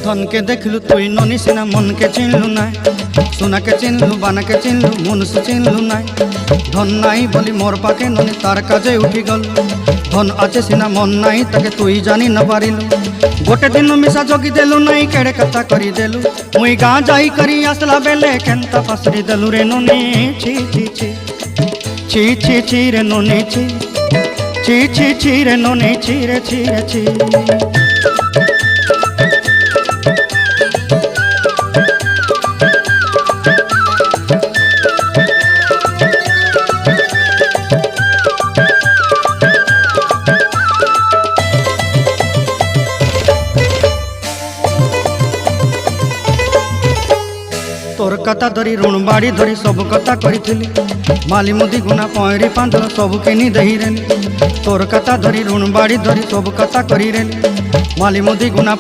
धन के देखलु तुई ननी सिना मन के चिन्हलु ना सोना के चिन्हलु बाना के चिन्हलु मनुष्य चिन्हलु ना धन नाई बोली मोर पाके ननी तार काजे उठी गल धन आचे सिना मन नाई ताके तुई जानी न पारिलु गोटे दिन मिसा जोगी देलु नाई केड़े कथा करी देलु मुई गाँ जाई करी आसला बेले केंता पासरी देलु रे ननी छी छी छी छी छी छी रे ननी छी छी छी छी रे ननी छी रे छी रे छी। तोर कथा धरी ऋण बाड़ी धरी सब कथा करी माली मुदी गुना पहरी पांदल सब किनी दही रेली तोर कथा धरी ऋण बाड़ी धरी सब कथा करी रेली माली मुदी गुना